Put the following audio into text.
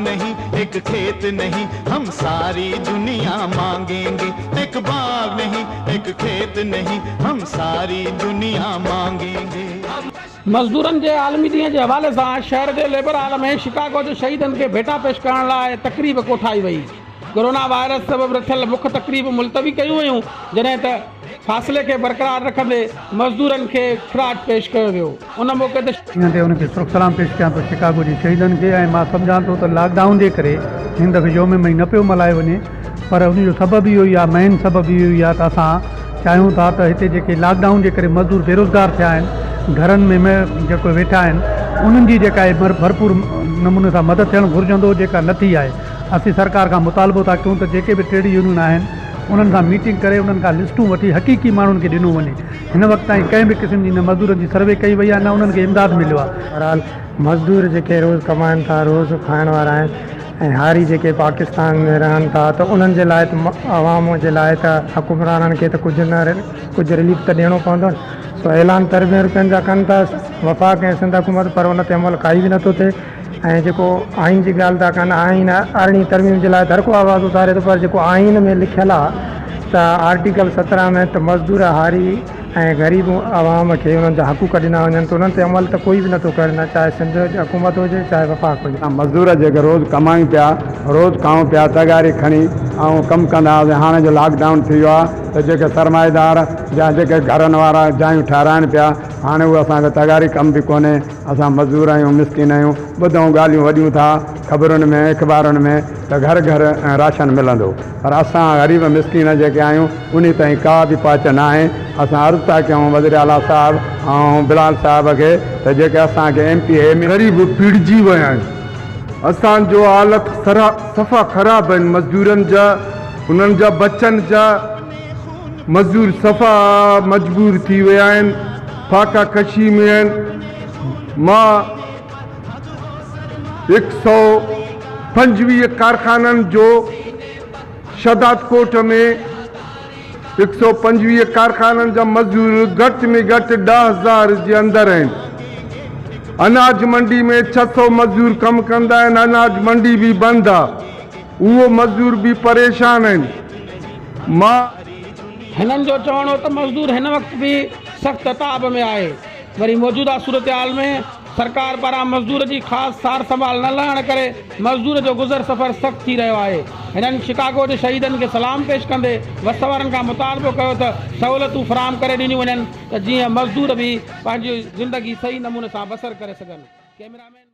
नहीं, एक खेत नहीं, हम सारी दुनिया मांगेंगे। एक बाग नहीं, एक खेत नहीं, हम सारी दुनिया मांगेंगे। मज़दूरनि जे आलमी ॾींहं जे हवाले सां शहर जे लेबर हॉल में शिकागो जे शहीदनि खे भेटा पेश करण लाइ तक़रीब कोठाई वई। कोरोना वायरस सबबि रथियल मुख्य तक़रीब मुलतवी कयूं वयूं, जॾहिं त फ़ासिले खे बरक़रार रखंदे मज़दूरनि खे ख़िराज पेश कयो वियो। उन मौक़े ते उनखे सुख सलाम पेश कयां थो शिकागो जे शहीदनि खे। ऐं मां सम्झां थो त लॉकडाउन जे करे हिन दफ़े योम में न पियो मल्हायो वञे, पर उनजो सबबु इहो ई आहे, मेन सबबु इहो ई आहे त असां चाहियूं था त हिते जेके लॉकडाउन जे करे मज़दूर बेरोज़गार थिया आहिनि, घरनि में जेको वेठा आहिनि, उन्हनि जी जेका आहे भरपूर नमूने सां मदद थियणु घुरिजंदो, जेका न थी आहे। असीं सरकार खां मुतालबो था कयूं त जेके बि ट्रेड यूनियन आहिनि उन्हनि सां मीटिंग करे उन्हनि खां लिस्टूं वठी हक़ीक़ी माण्हुनि खे ॾिनो वञे। हिन वक़्त ताईं कंहिं बि क़िस्म जी न मज़दूरनि जी सर्वे कई वई आहे, न उन्हनि खे इमदाद मिलियो आहे। बहरहाल मज़दूर जेके रोज़ कमाइनि था, रोज़ खाइण वारा आहिनि, ऐं हारी जेके पाकिस्तान में रहनि था, त उन्हनि जे लाइ त आवाम जे लाइ त हुकुमराननि खे त कुझु रिलीफ त ॾियणो पवंदो। सो ऐलान तरबियूं रुपयनि जा कनि था वफ़ाक़ ऐं सिंध हुकूमत, पर उन ते अमल काई बि नथो थिए। ऐं जेको आइन जी ॻाल्हि था कनि, आइन अरिड़हीं तरमीम जे लाइ धरको आवाज़ उतारे थो, पर जेको आइन में लिखियलु आहे त आर्टिकल 17 में त मज़दूर हारी ऐं ग़रीब आवाम खे उन्हनि जा हक़ूक़ ॾिना वञनि, त उन्हनि ते अमल त कोई बि नथो करे, न चाहे सिंध हुकूमत हुजे चाहे वफ़ाक़ हुजे। मज़दूर जेके रोज़ कमायूं पिया, रोज़ खाऊं पिया, तगारी खणी ऐं कमु कंदा हुआसीं। हाणे जो लॉकडाउन थी वियो आहे त जेके सरमाएदार या जेके घरनि वारा जायूं ठाराइनि पिया, हाणे उहे असांखे तगारी कमु बि कोन्हे। असां मज़दूर आहियूं, मिसकिन आहियूं, ॿुधूं ॻाल्हियूं वॾियूं था ख़बरुनि में, अख़बारुनि में त घर घर राशन मिलंदो, पर असां ग़रीब मिसकिन जेके आहियूं उन ताईं का बि पहुच न आहे। असां अर्ज़ु था कयूं वज़ीर आला साहिब ऐं बिलाल साहिब खे त जेके असांखे MPA में ग़रीब पीड़िजी विया आहिनि, असांजो हालत सफ़ा ख़राबु आहिनि मज़दूरनि जा, उन्हनि जा बचनि जा। मज़दूर सफ़ा मजबूर थी विया आहिनि, फाका कशी में आहिनि। मां 125 कारखाननि जो शदात कोट में 125 कारखाननि जा मज़दूर घटि में घटि 10,000 जे अंदरि आहिनि। अनाज मंडी में 600 मज़दूर कमु कंदा आहिनि, अनाज मंडी बि बंदि आहे, उहो मज़दूर बि परेशान आहिनि। मां हिननि जो चवणो त मज़दूर हिन वक़्तु बि सख़्तु ताब में आहे। वरी मौजूदा सूरत हाल में सरकार पारां मज़दूर जी ख़ासि सार संभाल न लहण करे मज़दूर जो गुज़र सफ़र सख़्तु थी रहियो आहे। हिननि शिकागो जे शहीदनि खे सलाम पेश कंदे वसवरनि खां मुतालबो कयो त सहूलियतूं फ़राहम करे ॾिनियूं वञनि त जीअं मज़दूर बि पंहिंजी ज़िंदगी सही नमूने सां बसर करे सघनि। कैमरामैन